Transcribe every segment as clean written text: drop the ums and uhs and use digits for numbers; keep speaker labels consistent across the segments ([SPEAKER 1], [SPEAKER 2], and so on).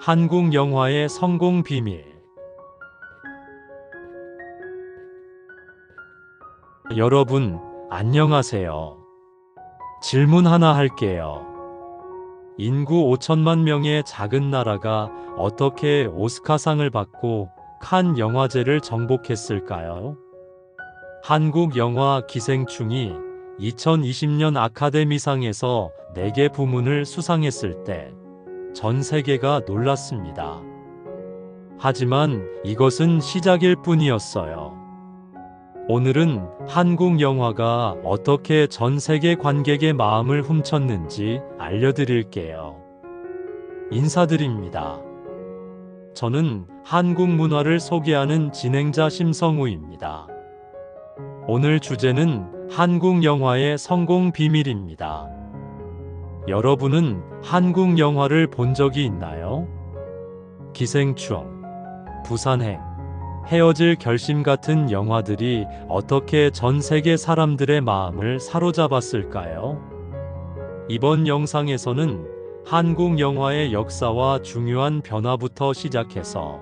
[SPEAKER 1] 한국 영화의 성공 비밀. 여러분, 안녕하세요. 질문 하나 할게요. 인구 5천만 명의 작은 나라가 어떻게 오스카상을 받고 칸 영화제를 정복했을까요? 한국 영화 기생충이 2020년 아카데미상에서 4개 부문을 수상했을 때 전 세계가 놀랐습니다. 하지만 이것은 시작일 뿐이었어요. 오늘은 한국 영화가 어떻게 전 세계 관객의 마음을 훔쳤는지 알려드릴게요. 인사드립니다. 저는 한국 문화를 소개하는 진행자 심성우입니다. 오늘 주제는 한국 영화의 성공 비밀입니다. 여러분은 한국 영화를 본 적이 있나요? 기생충, 부산행, 헤어질 결심 같은 영화들이 어떻게 전 세계 사람들의 마음을 사로잡았을까요? 이번 영상에서는 한국 영화의 역사와 중요한 변화부터 시작해서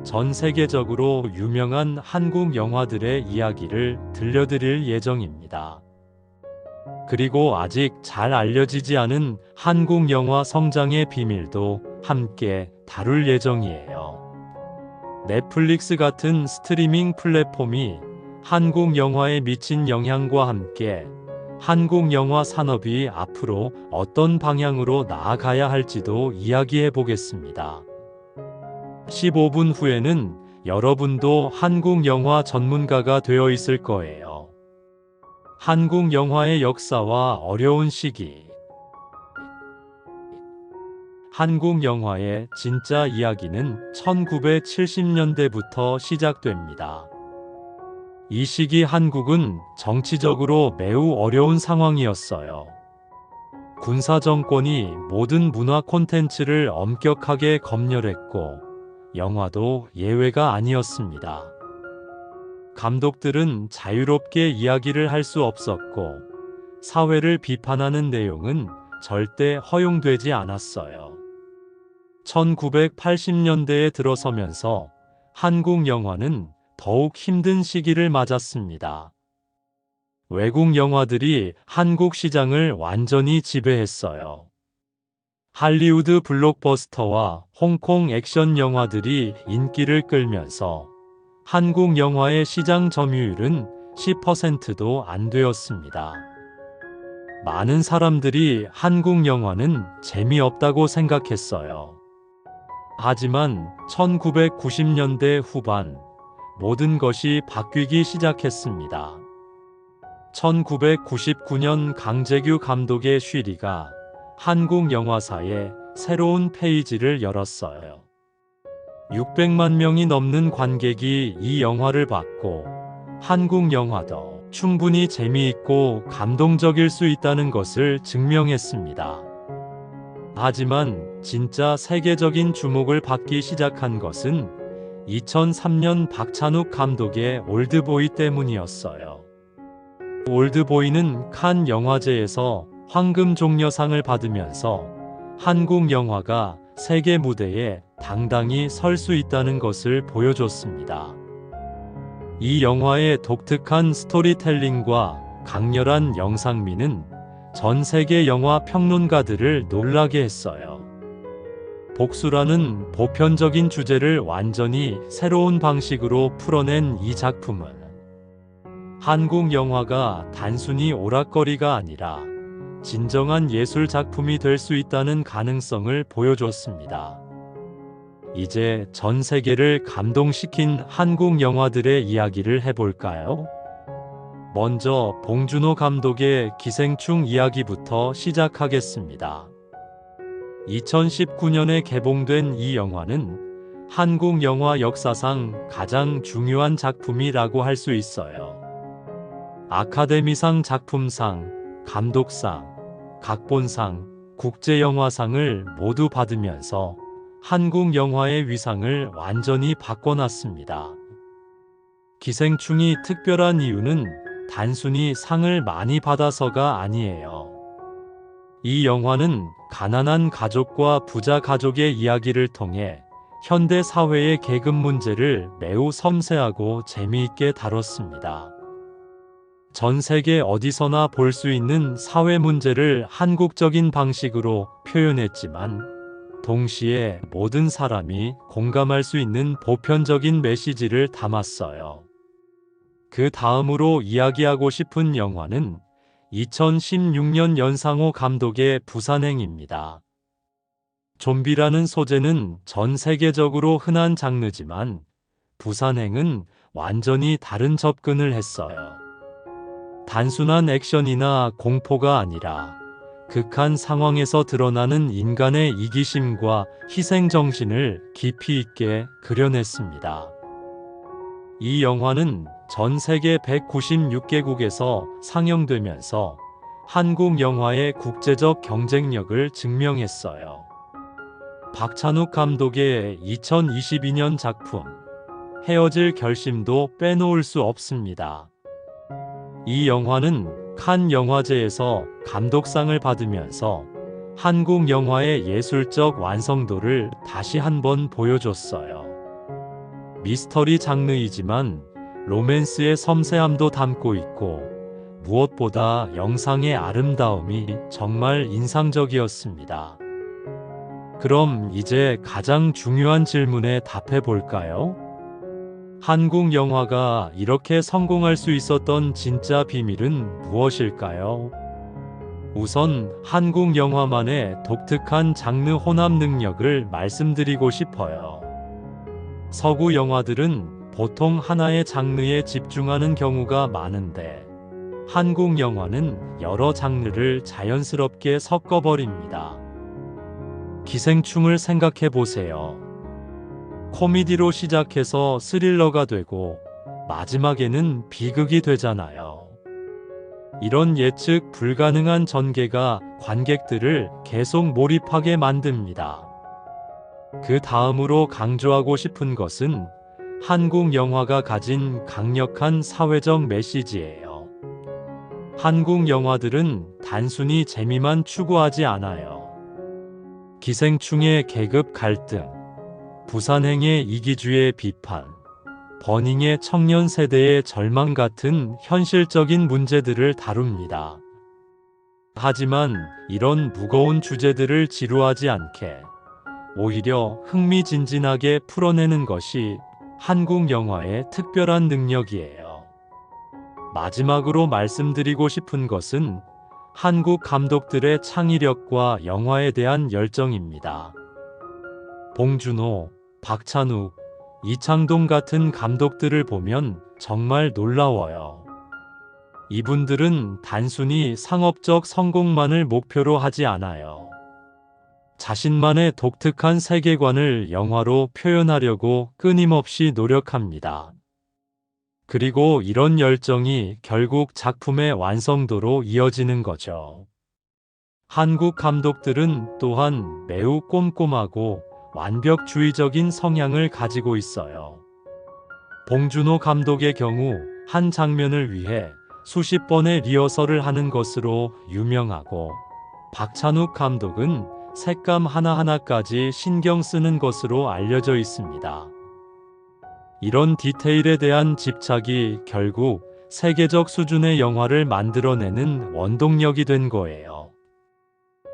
[SPEAKER 1] 전 세계적으로 유명한 한국 영화들의 이야기를 들려드릴 예정입니다. 그리고 아직 잘 알려지지 않은 한국 영화 성장의 비밀도 함께 다룰 예정이에요. 넷플릭스 같은 스트리밍 플랫폼이 한국 영화에 미친 영향과 함께 한국 영화 산업이 앞으로 어떤 방향으로 나아가야 할지도 이야기해 보겠습니다. 15분 후에는 여러분도 한국 영화 전문가가 되어 있을 거예요. 한국 영화의 역사와 어려운 시기. 한국 영화의 진짜 이야기는 1970년대부터 시작됩니다. 이 시기 한국은 정치적으로 매우 어려운 상황이었어요. 군사 정권이 모든 문화 콘텐츠를 엄격하게 검열했고, 영화도 예외가 아니었습니다. 감독들은 자유롭게 이야기를 할 수 없었고, 사회를 비판하는 내용은 절대 허용되지 않았어요. 1980년대에 들어서면서 한국 영화는 더욱 힘든 시기를 맞았습니다. 외국 영화들이 한국 시장을 완전히 지배했어요. 할리우드 블록버스터와 홍콩 액션 영화들이 인기를 끌면서 한국 영화의 시장 점유율은 10%도 안 되었습니다. 많은 사람들이 한국 영화는 재미없다고 생각했어요. 하지만 1990년대 후반, 모든 것이 바뀌기 시작했습니다. 1999년 강재규 감독의 쉬리가 한국 영화사에 새로운 페이지를 열었어요. 600만 명이 넘는 관객이 이 영화를 봤고, 한국 영화도 충분히 재미있고 감동적일 수 있다는 것을 증명했습니다. 하지만 진짜 세계적인 주목을 받기 시작한 것은 2003년 박찬욱 감독의 올드보이 때문이었어요. 올드보이는 칸 영화제에서 황금종려상을 받으면서 한국 영화가 세계 무대에 당당히 설 수 있다는 것을 보여줬습니다. 이 영화의 독특한 스토리텔링과 강렬한 영상미는 전 세계 영화 평론가들을 놀라게 했어요. 복수라는 보편적인 주제를 완전히 새로운 방식으로 풀어낸 이 작품은 한국 영화가 단순히 오락거리가 아니라 진정한 예술 작품이 될 수 있다는 가능성을 보여줬습니다. 이제 전 세계를 감동시킨 한국 영화들의 이야기를 해볼까요? 먼저 봉준호 감독의 기생충 이야기부터 시작하겠습니다. 2019년에 개봉된 이 영화는 한국 영화 역사상 가장 중요한 작품이라고 할 수 있어요. 아카데미상 작품상, 감독상, 각본상, 국제영화상을 모두 받으면서 한국 영화의 위상을 완전히 바꿔놨습니다. 기생충이 특별한 이유는 단순히 상을 많이 받아서가 아니에요. 이 영화는 가난한 가족과 부자 가족의 이야기를 통해 현대 사회의 계급 문제를 매우 섬세하고 재미있게 다뤘습니다. 전 세계 어디서나 볼 수 있는 사회 문제를 한국적인 방식으로 표현했지만, 동시에 모든 사람이 공감할 수 있는 보편적인 메시지를 담았어요. 그 다음으로 이야기하고 싶은 영화는 2016년 연상호 감독의 부산행입니다. 좀비라는 소재는 전 세계적으로 흔한 장르지만, 부산행은 완전히 다른 접근을 했어요. 단순한 액션이나 공포가 아니라 극한 상황에서 드러나는 인간의 이기심과 희생정신을 깊이 있게 그려냈습니다. 이 영화는 전 세계 196개국에서 상영되면서 한국 영화의 국제적 경쟁력을 증명했어요. 박찬욱 감독의 2022년 작품 헤어질 결심도 빼놓을 수 없습니다. 이 영화는 칸 영화제에서 감독상을 받으면서 한국 영화의 예술적 완성도를 다시 한번 보여줬어요. 미스터리 장르이지만 로맨스의 섬세함도 담고 있고, 무엇보다 영상의 아름다움이 정말 인상적이었습니다. 그럼 이제 가장 중요한 질문에 답해 볼까요? 한국 영화가 이렇게 성공할 수 있었던 진짜 비밀은 무엇일까요? 우선 한국 영화만의 독특한 장르 혼합 능력을 말씀드리고 싶어요. 서구 영화들은 보통 하나의 장르에 집중하는 경우가 많은데, 한국 영화는 여러 장르를 자연스럽게 섞어버립니다. 기생충을 생각해 보세요. 코미디로 시작해서 스릴러가 되고 마지막에는 비극이 되잖아요. 이런 예측 불가능한 전개가 관객들을 계속 몰입하게 만듭니다. 그 다음으로 강조하고 싶은 것은 한국 영화가 가진 강력한 사회적 메시지예요. 한국 영화들은 단순히 재미만 추구하지 않아요. 기생충의 계급 갈등, 부산행의 이기주의 비판, 버닝의 청년 세대의 절망 같은 현실적인 문제들을 다룹니다. 하지만 이런 무거운 주제들을 지루하지 않게, 오히려 흥미진진하게 풀어내는 것이 한국 영화의 특별한 능력이에요. 마지막으로 말씀드리고 싶은 것은 한국 감독들의 창의력과 영화에 대한 열정입니다. 봉준호, 박찬욱, 이창동 같은 감독들을 보면 정말 놀라워요. 이분들은 단순히 상업적 성공만을 목표로 하지 않아요. 자신만의 독특한 세계관을 영화로 표현하려고 끊임없이 노력합니다. 그리고 이런 열정이 결국 작품의 완성도로 이어지는 거죠. 한국 감독들은 또한 매우 꼼꼼하고 완벽주의적인 성향을 가지고 있어요. 봉준호 감독의 경우 한 장면을 위해 수십 번의 리허설을 하는 것으로 유명하고, 박찬욱 감독은 색감 하나하나까지 신경 쓰는 것으로 알려져 있습니다. 이런 디테일에 대한 집착이 결국 세계적 수준의 영화를 만들어내는 원동력이 된 거예요.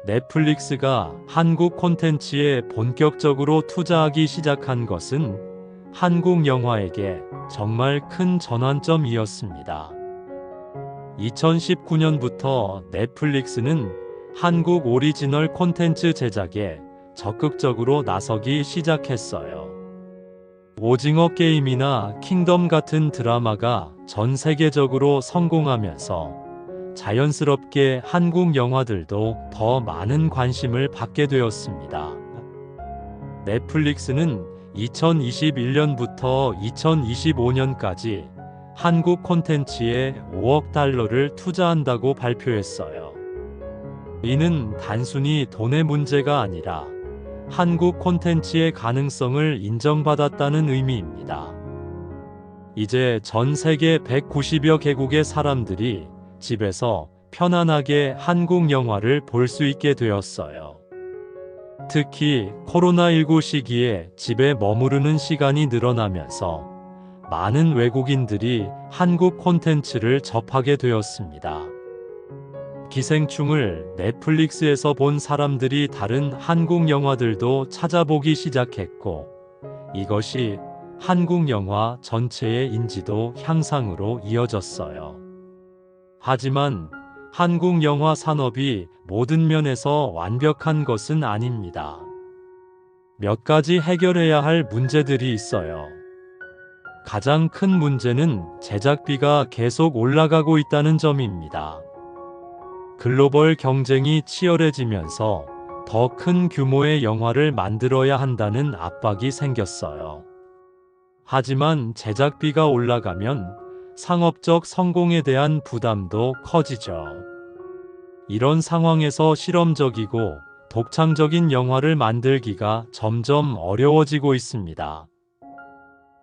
[SPEAKER 1] 넷플릭스가 한국 콘텐츠에 본격적으로 투자하기 시작한 것은 한국 영화에게 정말 큰 전환점이었습니다. 2019년부터 넷플릭스는 한국 오리지널 콘텐츠 제작에 적극적으로 나서기 시작했어요. 오징어 게임이나 킹덤 같은 드라마가 전 세계적으로 성공하면서 자연스럽게 한국 영화들도 더 많은 관심을 받게 되었습니다. 넷플릭스는 2021년부터 2025년까지 한국 콘텐츠에 5억 달러를 투자한다고 발표했어요. 이는 단순히 돈의 문제가 아니라 한국 콘텐츠의 가능성을 인정받았다는 의미입니다. 이제 전 세계 190여 개국의 사람들이 집에서 편안하게 한국 영화를 볼 수 있게 되었어요. 특히 코로나19 시기에 집에 머무르는 시간이 늘어나면서 많은 외국인들이 한국 콘텐츠를 접하게 되었습니다. 기생충을 넷플릭스에서 본 사람들이 다른 한국 영화들도 찾아보기 시작했고, 이것이 한국 영화 전체의 인지도 향상으로 이어졌어요. 하지만 한국 영화 산업이 모든 면에서 완벽한 것은 아닙니다. 몇 가지 해결해야 할 문제들이 있어요. 가장 큰 문제는 제작비가 계속 올라가고 있다는 점입니다. 글로벌 경쟁이 치열해지면서 더 큰 규모의 영화를 만들어야 한다는 압박이 생겼어요. 하지만 제작비가 올라가면 상업적 성공에 대한 부담도 커지죠. 이런 상황에서 실험적이고 독창적인 영화를 만들기가 점점 어려워지고 있습니다.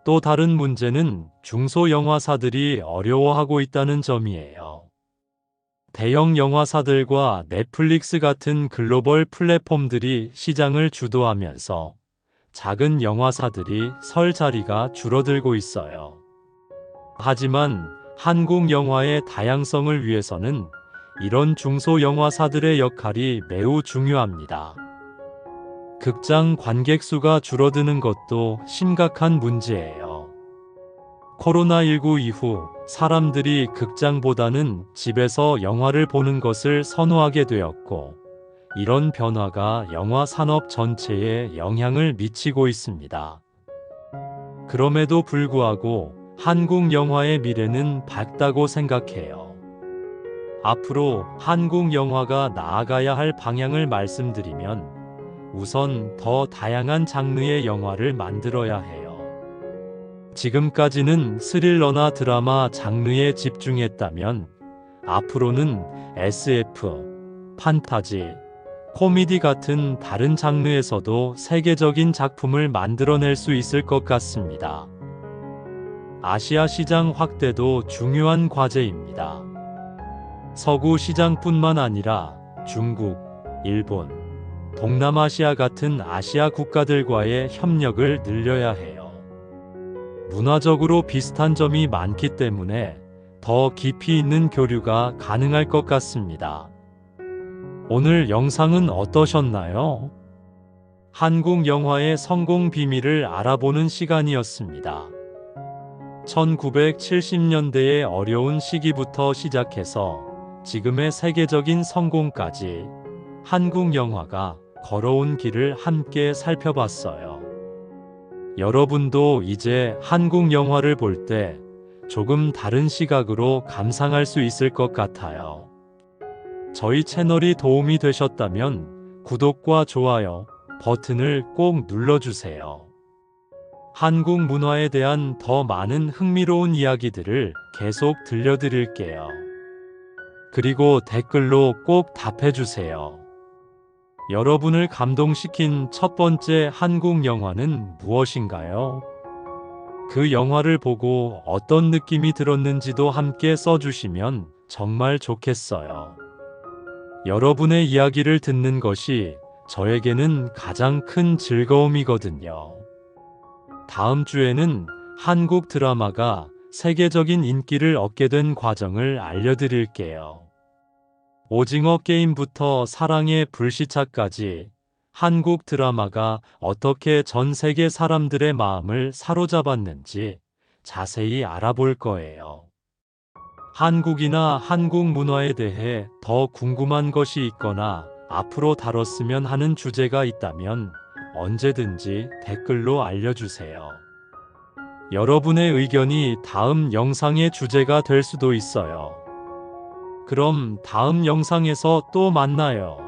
[SPEAKER 1] 또 다른 문제는 중소영화사들이 어려워하고 있다는 점이에요. 대형 영화사들과 넷플릭스 같은 글로벌 플랫폼들이 시장을 주도하면서 작은 영화사들이 설 자리가 줄어들고 있어요. 하지만 한국 영화의 다양성을 위해서는 이런 중소영화사들의 역할이 매우 중요합니다. 극장 관객 수가 줄어드는 것도 심각한 문제예요. 코로나19 이후 사람들이 극장보다는 집에서 영화를 보는 것을 선호하게 되었고, 이런 변화가 영화 산업 전체에 영향을 미치고 있습니다. 그럼에도 불구하고 한국 영화의 미래는 밝다고 생각해요. 앞으로 한국 영화가 나아가야 할 방향을 말씀드리면, 우선 더 다양한 장르의 영화를 만들어야 해요. 지금까지는 스릴러나 드라마 장르에 집중했다면, 앞으로는 SF, 판타지, 코미디 같은 다른 장르에서도 세계적인 작품을 만들어낼 수 있을 것 같습니다. 아시아 시장 확대도 중요한 과제입니다. 서구 시장뿐만 아니라 중국, 일본, 동남아시아 같은 아시아 국가들과의 협력을 늘려야 해요. 문화적으로 비슷한 점이 많기 때문에 더 깊이 있는 교류가 가능할 것 같습니다. 오늘 영상은 어떠셨나요? 한국 영화의 성공 비밀을 알아보는 시간이었습니다. 1970년대의 어려운 시기부터 시작해서 지금의 세계적인 성공까지 한국 영화가 걸어온 길을 함께 살펴봤어요. 여러분도 이제 한국 영화를 볼 때 조금 다른 시각으로 감상할 수 있을 것 같아요. 저희 채널이 도움이 되셨다면 구독과 좋아요 버튼을 꼭 눌러주세요. 한국 문화에 대한 더 많은 흥미로운 이야기들을 계속 들려드릴게요. 그리고 댓글로 꼭 답해주세요. 여러분을 감동시킨 첫 번째 한국 영화는 무엇인가요? 그 영화를 보고 어떤 느낌이 들었는지도 함께 써주시면 정말 좋겠어요. 여러분의 이야기를 듣는 것이 저에게는 가장 큰 즐거움이거든요. 다음 주에는 한국 드라마가 세계적인 인기를 얻게 된 과정을 알려드릴게요. 오징어 게임부터 사랑의 불시착까지 한국 드라마가 어떻게 전 세계 사람들의 마음을 사로잡았는지 자세히 알아볼 거예요. 한국이나 한국 문화에 대해 더 궁금한 것이 있거나 앞으로 다뤘으면 하는 주제가 있다면 언제든지 댓글로 알려주세요. 여러분의 의견이 다음 영상의 주제가 될 수도 있어요. 그럼 다음 영상에서 또 만나요.